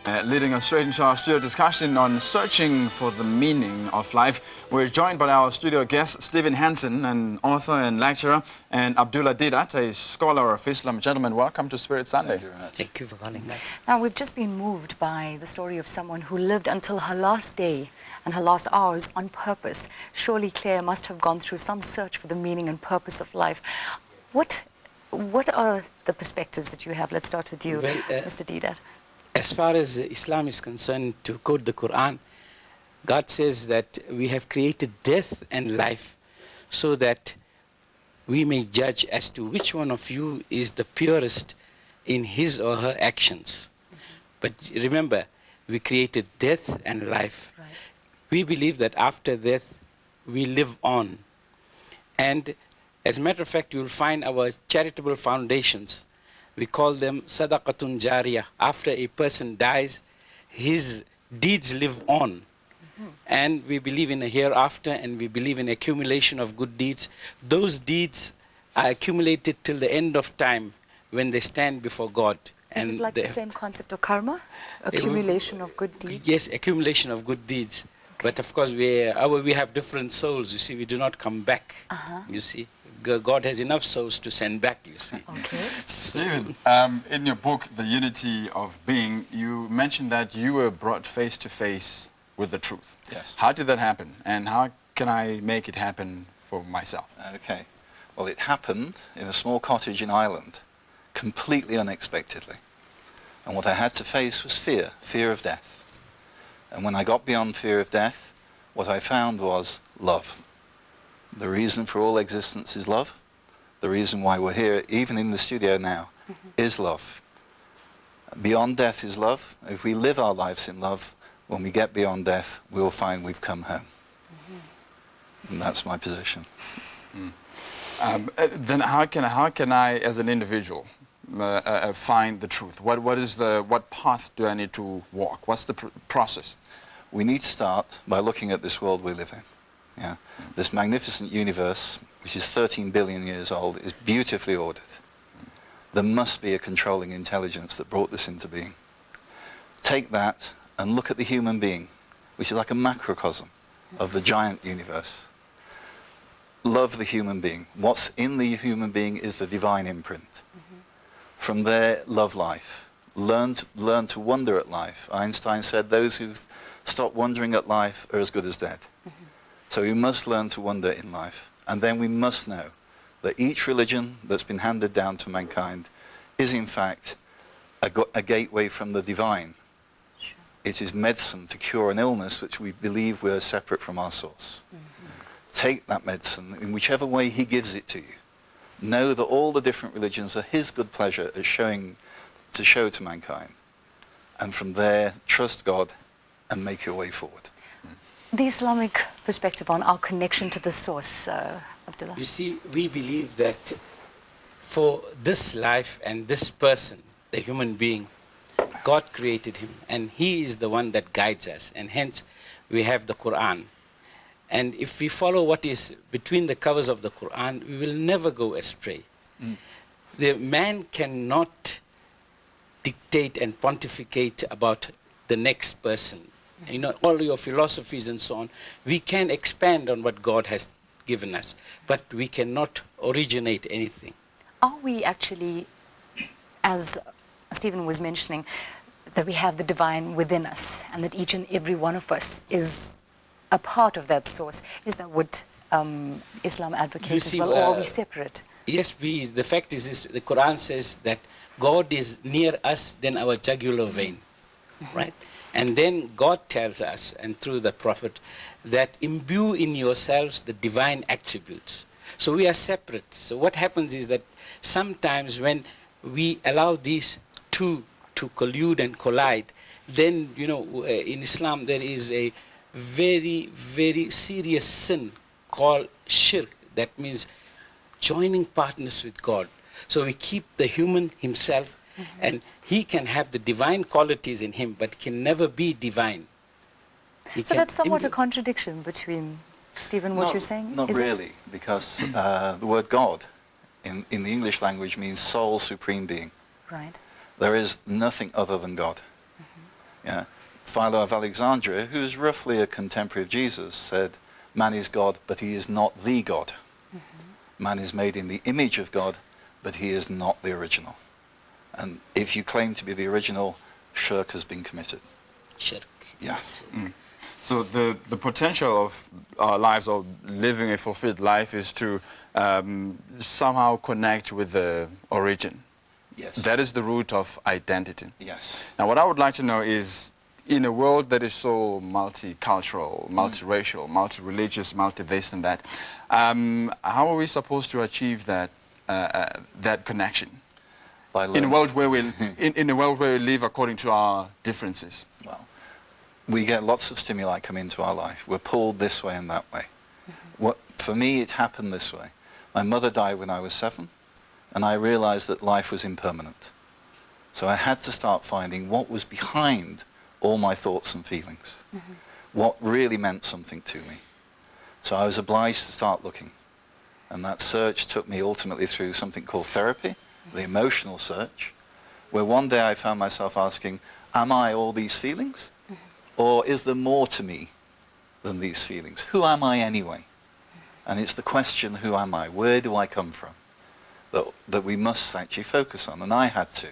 Leading us straight into our studio discussion on searching for the meaning of life. We're joined by our studio guest, Stephen Henson, an author and lecturer, and Abdullah Didat, a scholar of Islam. Gentlemen, welcome to Spirit Sundae. Thank you for calling us. Now, we've just been moved by the story of someone who lived until her last day and her last hours on purpose. Surely Claire must have gone through some search for the meaning and purpose of life. What are the perspectives that you have? Let's start with you, Mr. Didat. As far as Islam is concerned, to quote the Quran, God says that we have created death and life so that we may judge as to which one of you is the purest in his or her actions. But remember, we created death and life. Right. We believe that after death, we live on. And as a matter of fact, you will find our charitable foundations. We call them sadaqatun jariyah. After a person dies, his deeds live on. And we believe in a hereafter, and we believe in accumulation of good deeds. Those deeds are accumulated till the end of time when they stand before God. Is it like the same concept of karma? Accumulation of good deeds? Yes, accumulation of good deeds. Okay. But of course, we have different souls. You see, we do not come back. You see. God has enough souls to send back, you see. Okay. Stephen, in your book, The Unity of Being, you mentioned that you were brought face to face with the truth. Yes. How did that happen? And how can I make it happen for myself? Okay. Well, it happened in a small cottage in Ireland, completely unexpectedly. And what I had to face was fear of death. And when I got beyond fear of death, what I found was love. The reason for all existence is love. The reason why we're here, even in the studio now, is love. Beyond death is love. If we live our lives in love, when we get beyond death, we'll find we've come home. And that's my position. Then how can I, as an individual, find the truth? What path do I need to walk? What's the process? We need to start by looking at this world we live in. Yeah. This magnificent universe, which is 13 billion years old, is beautifully ordered. There must be a controlling intelligence that brought this into being. Take that and look at the human being, which is like a macrocosm of the giant universe. Love the human being. What's in the human being is the divine imprint. From there, love life. Learn to wonder at life. Einstein said those who stop wondering at life are as good as dead. So we must learn to wonder in life. And then we must know that each religion that's been handed down to mankind is in fact a gateway from the divine. Sure. It is medicine to cure an illness which we believe we're separate from our source. Take that medicine in whichever way he gives it to you. Know that all the different religions are his good pleasure at show to mankind. And from there, trust God and make your way forward. The Islamic perspective on our connection to the source, Abdullah. You see, we believe that for this life and this person, the human being, God created him, and he is the one that guides us, and hence we have the Quran. And if we follow what is between the covers of the Quran, we will never go astray. The man cannot dictate and pontificate about the next person. You know, all your philosophies and so on, we can expand on what God has given us, but we cannot originate anything. Are we actually, as Stephen was mentioning, that we have the divine within us and that each and every one of us is a part of that source? Is that what Islam advocates as well, or are we separate? Yes, the fact is this, the Quran says that God is near us than our jugular vein, right? And then God tells us, and through the Prophet, that imbue in yourselves the divine attributes. So we are separate. So what happens is that sometimes when we allow these two to collude and collide, then, you know, in Islam there is a very, very serious sin called shirk. That means joining partners with God. So we keep the human himself, and he can have the divine qualities in him, but can never be divine. So that's somewhat a contradiction between, Stephen, what you're saying? Not really, because the word God in the English language means sole supreme being. Right. There is nothing other than God. Yeah. Philo of Alexandria, who is roughly a contemporary of Jesus, said, man is God, but he is not the God. Man is made in the image of God, but he is not the original. And if you claim to be the original, shirk has been committed. Shirk. Yes. So the potential of our lives, of living a fulfilled life, is to somehow connect with the origin. Yes. That is the root of identity. Yes. Now, what I would like to know is, in a world that is so multicultural, multiracial, multi-religious, multi-this and that, how are we supposed to achieve that that connection in a world where we in a world where we live according to our differences? Well, we get lots of stimuli come into our life. We're pulled this way and that way. For me, it happened this way. My mother died when I was 7, and I realized that life was impermanent. So I had to start finding what was behind all my thoughts and feelings, what really meant something to me. So I was obliged to start looking. And that search took me ultimately through something called therapy, the emotional search, where one day I found myself asking, am I all these feelings? Or is there more to me than these feelings? Who am I anyway? And it's the question, who am I? Where do I come from? That we must actually focus on. And I had to.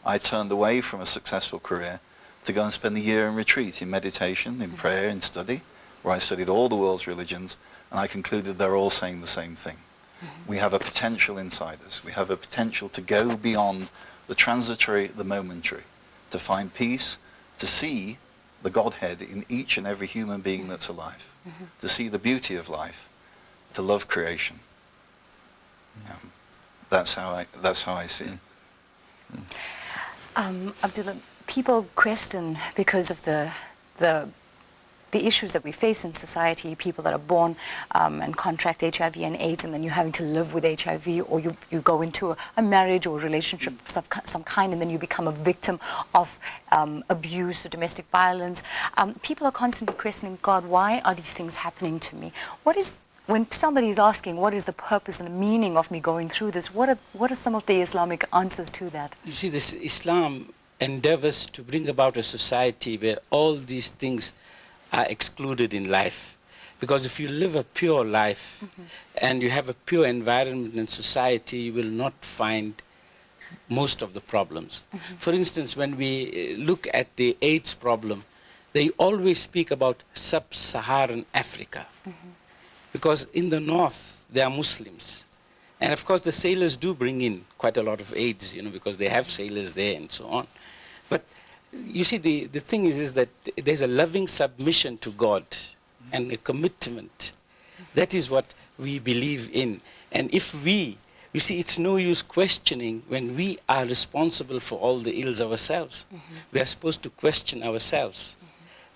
I turned away from a successful career to go and spend a year in retreat, in meditation, in prayer, in study, where I studied all the world's religions, and I concluded they're all saying the same thing. We have a potential inside us. We have a potential to go beyond the transitory, the momentary, to find peace, to see the Godhead in each and every human being that's alive, to see the beauty of life, to love creation. That's how I see it. Abdullah, people question because of the issues that we face in society, people that are born and contract HIV and AIDS, and then you're having to live with HIV, or you go into a marriage or a relationship of some kind, and then you become a victim of abuse or domestic violence. People are constantly questioning, God, why are these things happening to me? When somebody is asking, what is the purpose and the meaning of me going through this, what are some of the Islamic answers to that? You see, this Islam endeavors to bring about a society where all these things are excluded in life. Because if you live a pure life and you have a pure environment and society, you will not find most of the problems. For instance, when we look at the AIDS problem, they always speak about sub-Saharan Africa. Because in the north, there are Muslims. And of course, the sailors do bring in quite a lot of AIDS, because they have sailors there and so on. But you see, the thing is that there's a loving submission to God and a commitment. That is what we believe in. And if you see, it's no use questioning when we are responsible for all the ills ourselves. We are supposed to question ourselves.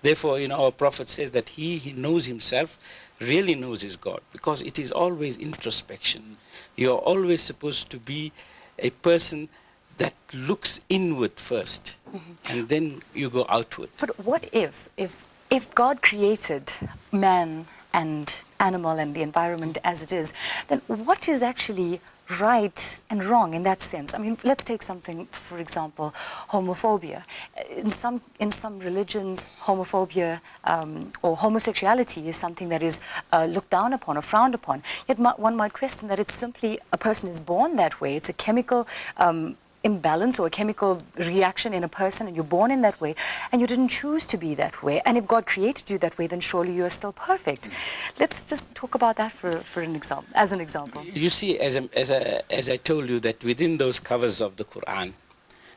Therefore, our Prophet says that he knows himself, really knows his God, because it is always introspection. You are always supposed to be a person that looks inward first, and then you go outward. But what if God created man and animal and the environment as it is, then what is actually right and wrong in that sense? I mean, let's take something, for example, homophobia. In some religions, homophobia or homosexuality is something that is looked down upon or frowned upon. Yet one might question that it's simply a person is born that way. It's a chemical imbalance or a chemical reaction in a person, and you're born in that way, and you didn't choose to be that way. And if God created you that way, then surely you are still perfect. Let's just talk about that for an example, as an example. You see, as I told you, that within those covers of the Quran,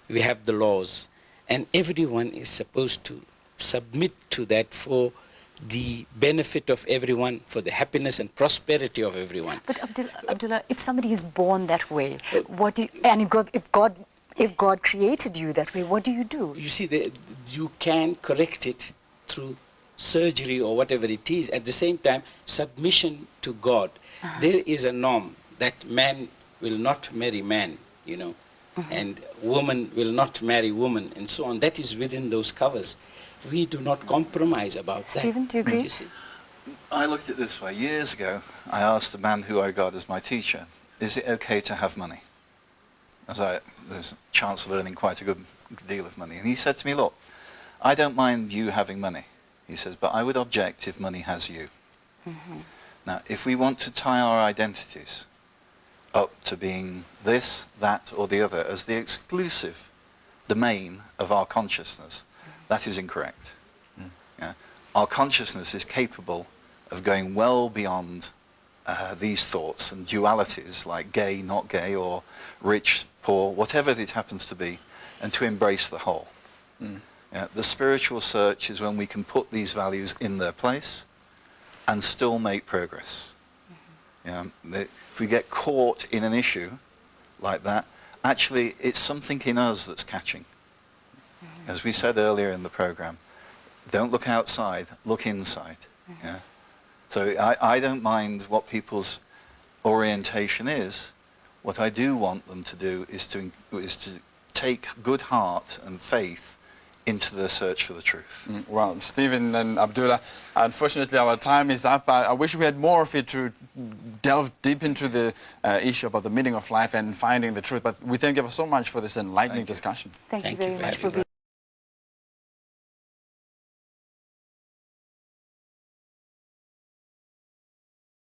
we have the laws, and everyone is supposed to submit to that for the benefit of everyone, for the happiness and prosperity of everyone. But Abdullah, if somebody is born that way, if God created you that way, what do you do? You see, you can correct it through surgery or whatever it is. At the same time, submission to God. There is a norm that man will not marry man, and woman will not marry woman, and so on. That is within those covers. We do not compromise about that. Stephen, do you agree? I looked at it this way. Years ago, I asked a man who I regard as my teacher, is it okay to have money? There's a chance of earning quite a good deal of money. And he said to me, look, I don't mind you having money, he says, but I would object if money has you. Now, if we want to tie our identities up to being this, that, or the other as the exclusive, the main of our consciousness, that is incorrect. Yeah? Our consciousness is capable of going well beyond these thoughts and dualities like gay, not gay, or rich, poor, whatever it happens to be, and to embrace the whole. Yeah? The spiritual search is when we can put these values in their place and still make progress. Yeah? If we get caught in an issue like that, actually it's something in us that's catching. As we said earlier in the program, don't look outside, look inside. Yeah? So I don't mind what people's orientation is. What I do want them to do is to take good heart and faith into the search for the truth. Well, Stephen and Abdullah, unfortunately our time is up. I wish we had more of it to delve deep into the issue about the meaning of life and finding the truth. But we thank you so much for this enlightening discussion. Thank you very much for being